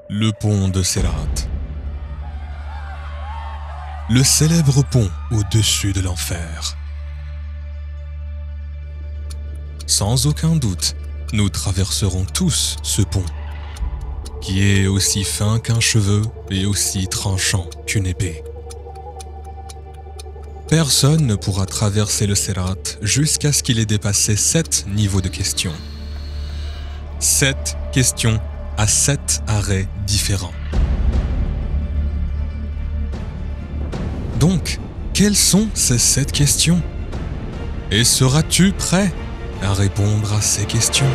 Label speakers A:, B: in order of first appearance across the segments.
A: Le pont de Sirat. Le célèbre pont au-dessus de l'enfer. Sans aucun doute, nous traverserons tous ce pont, qui est aussi fin qu'un cheveu et aussi tranchant qu'une épée. Personne ne pourra traverser le Sirat jusqu'à ce qu'il ait dépassé 7 niveaux de questions. 7 questions à 7 arrêts différents. Donc, quelles sont ces 7 questions? Et seras-tu prêt à répondre à ces questions?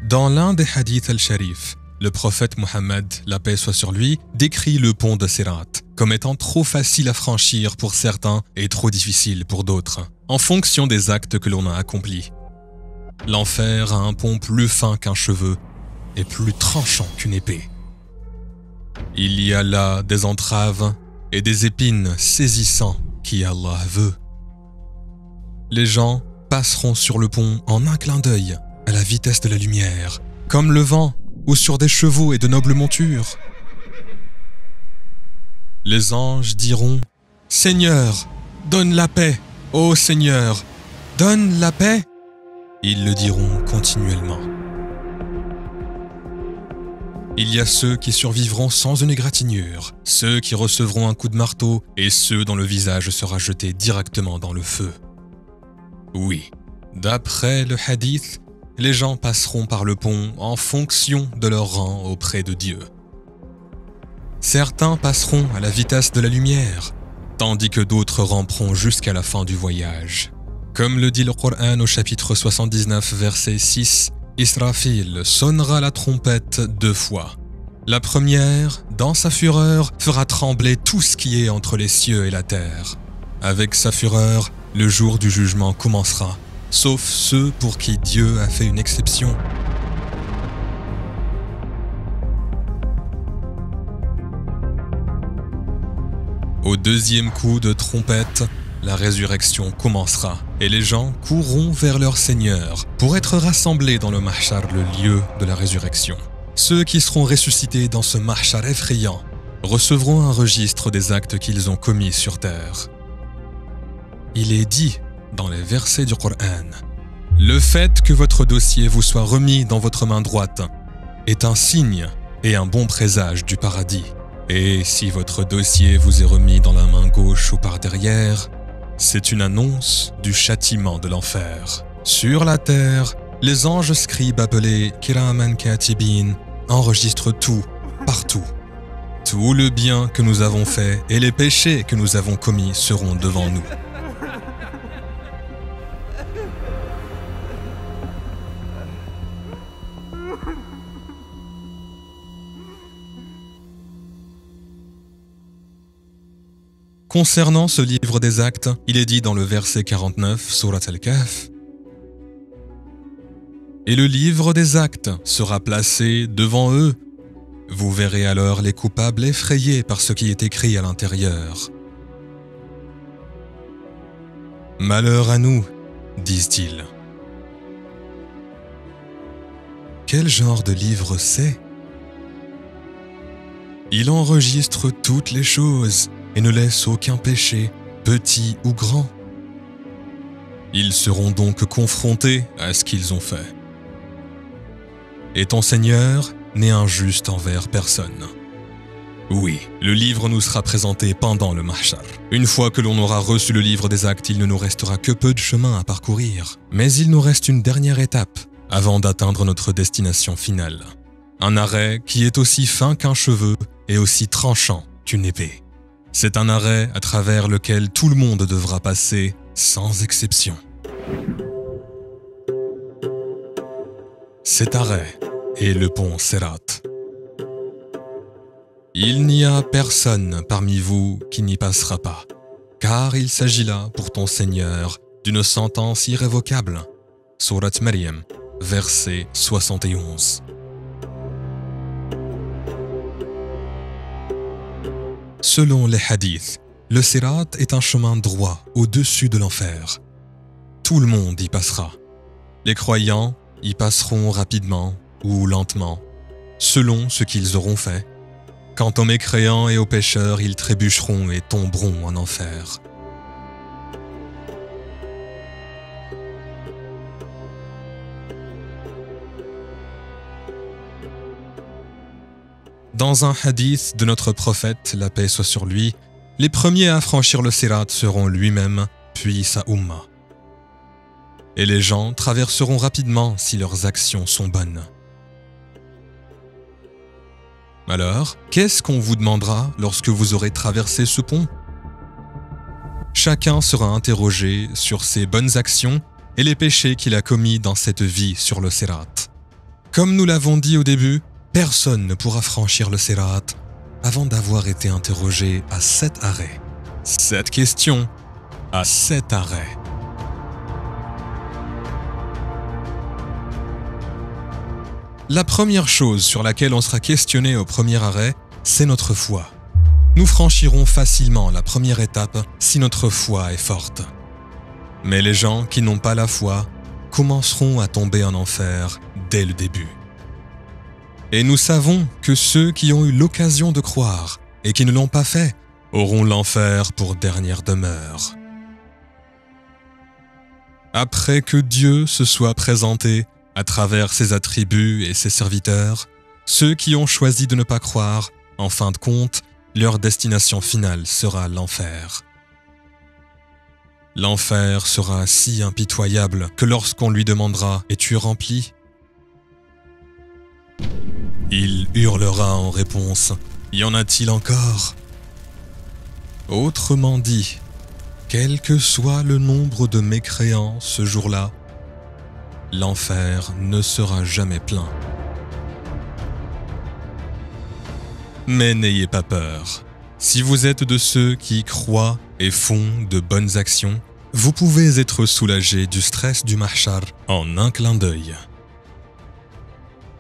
A: Dans l'un des hadiths al-Sharif, le prophète Mohammed, la paix soit sur lui, décrit le pont de Sirat comme étant trop facile à franchir pour certains et trop difficile pour d'autres, en fonction des actes que l'on a accomplis. L'enfer a un pont plus fin qu'un cheveu et plus tranchant qu'une épée. Il y a là des entraves et des épines saisissants qui Allah veut. Les gens passeront sur le pont en un clin d'œil, à la vitesse de la lumière, comme le vent ou sur des chevaux et de nobles montures. Les anges diront « Seigneur, donne la paix, ô Seigneur, donne la paix !» Ils le diront continuellement. Il y a ceux qui survivront sans une égratignure, ceux qui recevront un coup de marteau et ceux dont le visage sera jeté directement dans le feu. Oui, d'après le hadith, les gens passeront par le pont en fonction de leur rang auprès de Dieu. Certains passeront à la vitesse de la lumière, tandis que d'autres ramperont jusqu'à la fin du voyage. Comme le dit le Coran au chapitre 79, verset 6, Israfil sonnera la trompette 2 fois. La première, dans sa fureur, fera trembler tout ce qui est entre les cieux et la terre. Avec sa fureur, le jour du jugement commencera, sauf ceux pour qui Dieu a fait une exception. Au deuxième coup de trompette, la résurrection commencera et les gens courront vers leur Seigneur pour être rassemblés dans le mahshar, le lieu de la résurrection. Ceux qui seront ressuscités dans ce mahshar effrayant recevront un registre des actes qu'ils ont commis sur terre. Il est dit dans les versets du Coran, « Le fait que votre dossier vous soit remis dans votre main droite est un signe et un bon présage du paradis. Et si votre dossier vous est remis dans la main gauche ou par derrière, c'est une annonce du châtiment de l'enfer. Sur la terre, les anges scribes appelés Kiraman Katibin enregistrent tout, partout. Tout le bien que nous avons fait et les péchés que nous avons commis seront devant nous. » Concernant ce livre des actes, il est dit dans le verset 49, Surat Al-Kahf, « Et le livre des actes sera placé devant eux. Vous verrez alors les coupables effrayés par ce qui est écrit à l'intérieur. Malheur à nous, disent-ils. » Quel genre de livre c'est? Il enregistre toutes les choses et ne laisse aucun péché, petit ou grand. Ils seront donc confrontés à ce qu'ils ont fait. Et ton Seigneur n'est injuste envers personne. Oui, le livre nous sera présenté pendant le mahshar. Une fois que l'on aura reçu le livre des actes, il ne nous restera que peu de chemin à parcourir. Mais il nous reste une dernière étape avant d'atteindre notre destination finale. Un arrêt qui est aussi fin qu'un cheveu et aussi tranchant qu'une épée. C'est un arrêt à travers lequel tout le monde devra passer, sans exception. Cet arrêt est le pont Sirat. Il n'y a personne parmi vous qui n'y passera pas, car il s'agit là, pour ton Seigneur, d'une sentence irrévocable. Surat Maryam, verset 71. Selon les hadiths, le Sirat est un chemin droit au-dessus de l'enfer. tout le monde y passera. Les croyants y passeront rapidement ou lentement, selon ce qu'ils auront fait. Quant aux mécréants et aux pécheurs, ils trébucheront et tomberont en enfer. Dans un hadith de notre prophète, la paix soit sur lui, les premiers à franchir le sirat seront lui-même, puis sa umma. Et les gens traverseront rapidement si leurs actions sont bonnes. Alors, qu'est-ce qu'on vous demandera lorsque vous aurez traversé ce pont? Chacun sera interrogé sur ses bonnes actions et les péchés qu'il a commis dans cette vie sur le sirat. Comme nous l'avons dit au début, personne ne pourra franchir le sirat avant d'avoir été interrogé à 7 arrêts. 7 questions à 7 arrêts. La première chose sur laquelle on sera questionné au premier arrêt, c'est notre foi. Nous franchirons facilement la première étape si notre foi est forte. Mais les gens qui n'ont pas la foi commenceront à tomber en enfer dès le début. Et nous savons que ceux qui ont eu l'occasion de croire et qui ne l'ont pas fait auront l'enfer pour dernière demeure. Après que Dieu se soit présenté à travers ses attributs et ses serviteurs, ceux qui ont choisi de ne pas croire, en fin de compte, leur destination finale sera l'enfer. L'enfer sera si impitoyable que lorsqu'on lui demandera « Es-tu rempli ?» il hurlera en réponse « Y en a-t-il encore ?» Autrement dit, quel que soit le nombre de mécréants ce jour-là, l'enfer ne sera jamais plein. Mais n'ayez pas peur. Si vous êtes de ceux qui croient et font de bonnes actions, vous pouvez être soulagé du stress du mahshar en un clin d'œil.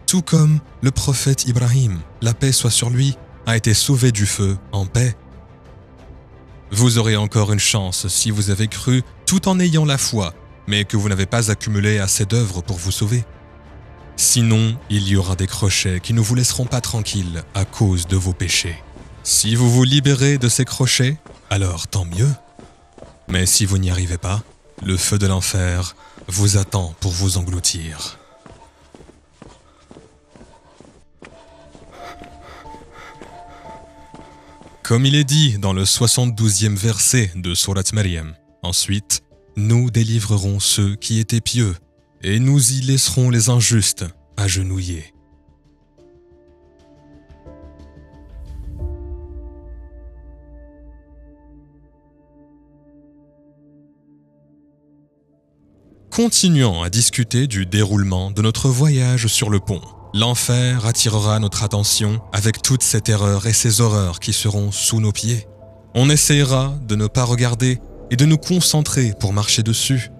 A: Tout comme le prophète Ibrahim, la paix soit sur lui, a été sauvé du feu en paix. Vous aurez encore une chance si vous avez cru tout en ayant la foi, mais que vous n'avez pas accumulé assez d'œuvres pour vous sauver. Sinon, il y aura des crochets qui ne vous laisseront pas tranquilles à cause de vos péchés. Si vous vous libérez de ces crochets, alors tant mieux. Mais si vous n'y arrivez pas, le feu de l'enfer vous attend pour vous engloutir. Comme il est dit dans le 72e verset de Surat Maryam, ensuite, nous délivrerons ceux qui étaient pieux, et nous y laisserons les injustes agenouillés. Continuons à discuter du déroulement de notre voyage sur le pont. L'enfer attirera notre attention avec toute cette terreur et ces horreurs qui seront sous nos pieds. On essaiera de ne pas regarder et de nous concentrer pour marcher dessus.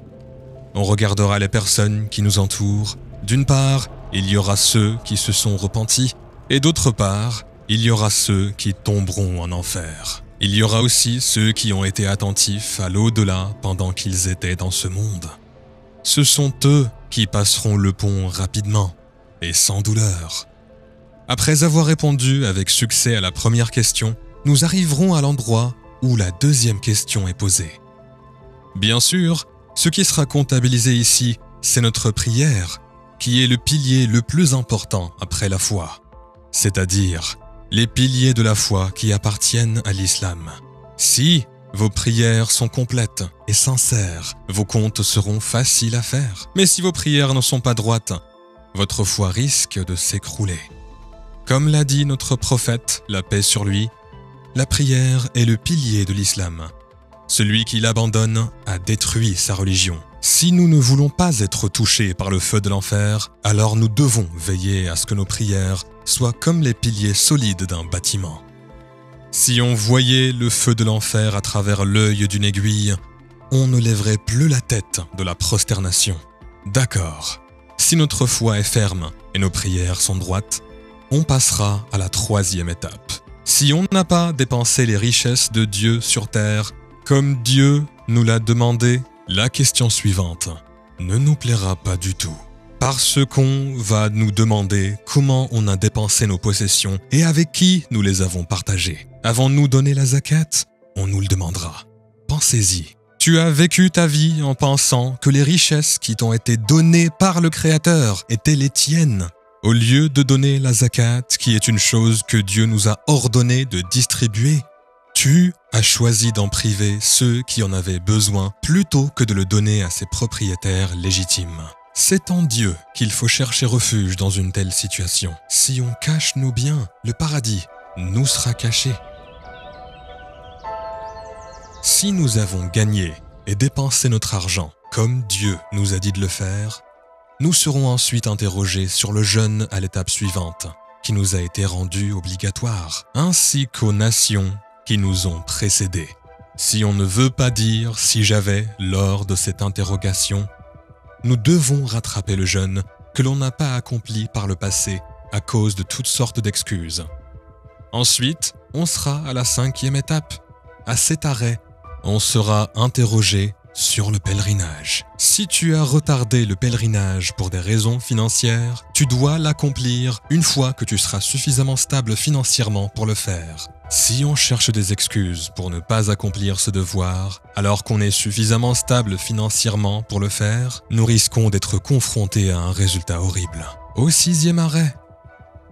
A: On regardera les personnes qui nous entourent. D'une part, il y aura ceux qui se sont repentis, et d'autre part, il y aura ceux qui tomberont en enfer. Il y aura aussi ceux qui ont été attentifs à l'au-delà pendant qu'ils étaient dans ce monde. Ce sont eux qui passeront le pont rapidement et sans douleur. Après avoir répondu avec succès à la première question, nous arriverons à l'endroit où la deuxième question est posée. Bien sûr, ce qui sera comptabilisé ici, c'est notre prière, qui est le pilier le plus important après la foi, c'est-à-dire les piliers de la foi qui appartiennent à l'islam. Si vos prières sont complètes et sincères, vos comptes seront faciles à faire. Mais si vos prières ne sont pas droites, votre foi risque de s'écrouler. Comme l'a dit notre prophète, la paix sur lui, la prière est le pilier de l'islam. Celui qui l'abandonne a détruit sa religion. Si nous ne voulons pas être touchés par le feu de l'enfer, alors nous devons veiller à ce que nos prières soient comme les piliers solides d'un bâtiment. Si on voyait le feu de l'enfer à travers l'œil d'une aiguille, on ne lèverait plus la tête de la prosternation. D'accord. Si notre foi est ferme et nos prières sont droites, on passera à la troisième étape. Si on n'a pas dépensé les richesses de Dieu sur terre, comme Dieu nous l'a demandé, La question suivante ne nous plaira pas du tout. Parce qu'on va nous demander comment on a dépensé nos possessions et avec qui nous les avons partagées. Avons-nous donné la zakat? On nous le demandera. Pensez-y. Tu as vécu ta vie en pensant que les richesses qui t'ont été données par le Créateur étaient les tiennes. Au lieu de donner la zakat, qui est une chose que Dieu nous a ordonné de distribuer, tu as choisi d'en priver ceux qui en avaient besoin plutôt que de le donner à ses propriétaires légitimes. C'est en Dieu qu'il faut chercher refuge dans une telle situation. Si on cache nos biens, le paradis nous sera caché. Si nous avons gagné et dépensé notre argent comme Dieu nous a dit de le faire, nous serons ensuite interrogés sur le jeûne à l'étape suivante, qui nous a été rendu obligatoire, ainsi qu'aux nations qui nous ont précédés. Si on ne veut pas dire « si j'avais » lors de cette interrogation, nous devons rattraper le jeûne que l'on n'a pas accompli par le passé à cause de toutes sortes d'excuses. Ensuite, on sera à la 5e étape. À cet arrêt, on sera interrogé sur le pèlerinage. Si tu as retardé le pèlerinage pour des raisons financières, tu dois l'accomplir une fois que tu seras suffisamment stable financièrement pour le faire. Si on cherche des excuses pour ne pas accomplir ce devoir, alors qu'on est suffisamment stable financièrement pour le faire, nous risquons d'être confrontés à un résultat horrible. Au 6e arrêt,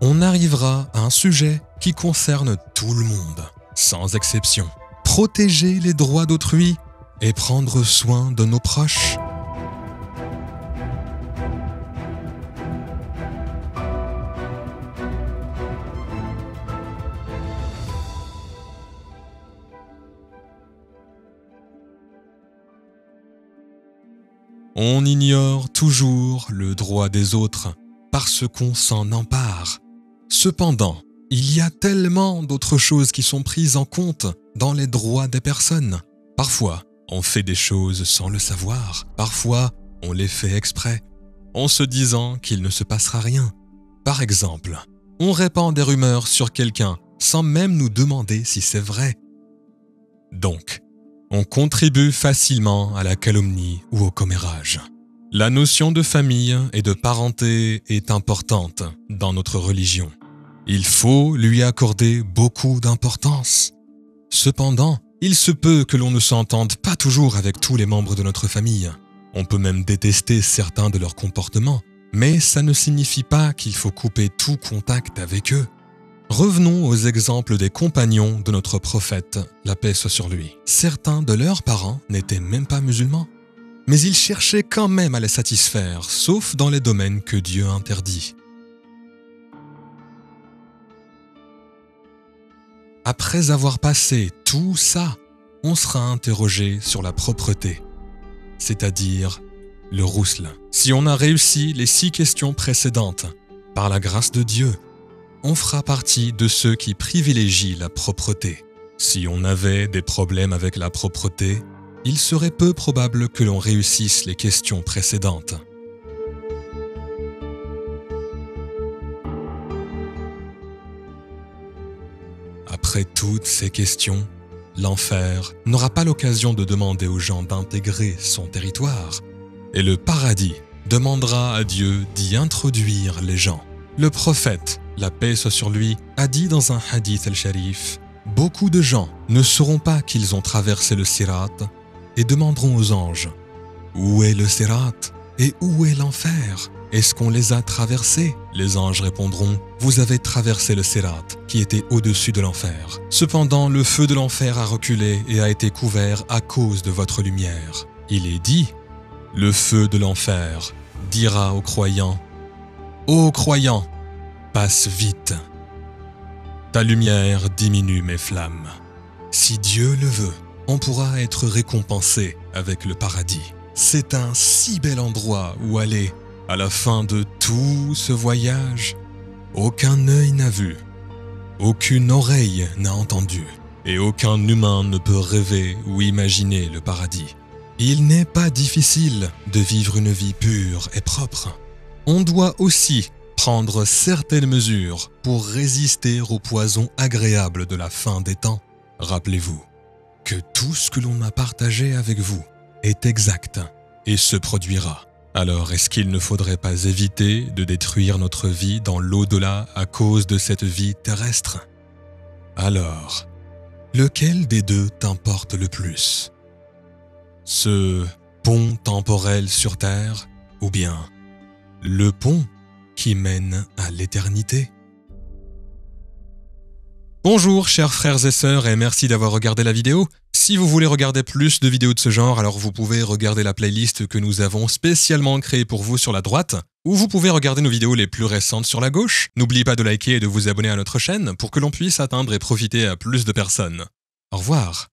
A: on arrivera à un sujet qui concerne tout le monde, sans exception. Protéger les droits d'autrui et prendre soin de nos proches. On ignore toujours le droit des autres parce qu'on s'en empare. Cependant, il y a tellement d'autres choses qui sont prises en compte dans les droits des personnes. Parfois, on fait des choses sans le savoir. Parfois, on les fait exprès, en se disant qu'il ne se passera rien. Par exemple, on répand des rumeurs sur quelqu'un sans même nous demander si c'est vrai. Donc, on contribue facilement à la calomnie ou au commérage. La notion de famille et de parenté est importante dans notre religion. Il faut lui accorder beaucoup d'importance. Cependant, il se peut que l'on ne s'entende pas toujours avec tous les membres de notre famille. On peut même détester certains de leurs comportements, mais ça ne signifie pas qu'il faut couper tout contact avec eux. Revenons aux exemples des compagnons de notre prophète, la paix soit sur lui. Certains de leurs parents n'étaient même pas musulmans, mais ils cherchaient quand même à les satisfaire, sauf dans les domaines que Dieu interdit. Après avoir passé tout ça, on sera interrogé sur la propreté, c'est-à-dire le rousl. Si on a réussi les 6 questions précédentes, par la grâce de Dieu, on fera partie de ceux qui privilégient la propreté. Si on avait des problèmes avec la propreté, il serait peu probable que l'on réussisse les questions précédentes. Après toutes ces questions, l'enfer n'aura pas l'occasion de demander aux gens d'intégrer son territoire, et le paradis demandera à Dieu d'y introduire les gens. Le prophète, la paix soit sur lui, a dit dans un hadith al-sharif, « Beaucoup de gens ne sauront pas qu'ils ont traversé le sirat et demanderont aux anges, « Où est le sirat et où est l'enfer ? Est-ce qu'on les a traversés ?» Les anges répondront, « Vous avez traversé le sirat qui était au-dessus de l'enfer. Cependant, le feu de l'enfer a reculé et a été couvert à cause de votre lumière. » Il est dit, « Le feu de l'enfer dira aux croyants, « Ô croyants, passe vite. Ta lumière diminue mes flammes. Si Dieu le veut, on pourra être récompensé avec le paradis. C'est un si bel endroit où aller à la fin de tout ce voyage. Aucun œil n'a vu, aucune oreille n'a entendu, et aucun humain ne peut rêver ou imaginer le paradis. Il n'est pas difficile de vivre une vie pure et propre. On doit aussi prendre certaines mesures pour résister au poison agréable de la fin des temps. Rappelez-vous que tout ce que l'on a partagé avec vous est exact et se produira. Alors est-ce qu'il ne faudrait pas éviter de détruire notre vie dans l'au-delà à cause de cette vie terrestre? Alors, lequel des deux t'importe le plus? Ce pont temporel sur Terre ou bien le pont qui mène à l'éternité? Bonjour chers frères et sœurs et merci d'avoir regardé la vidéo. Si vous voulez regarder plus de vidéos de ce genre, alors vous pouvez regarder la playlist que nous avons spécialement créée pour vous sur la droite, ou vous pouvez regarder nos vidéos les plus récentes sur la gauche. N'oubliez pas de liker et de vous abonner à notre chaîne pour que l'on puisse atteindre et profiter à plus de personnes. Au revoir.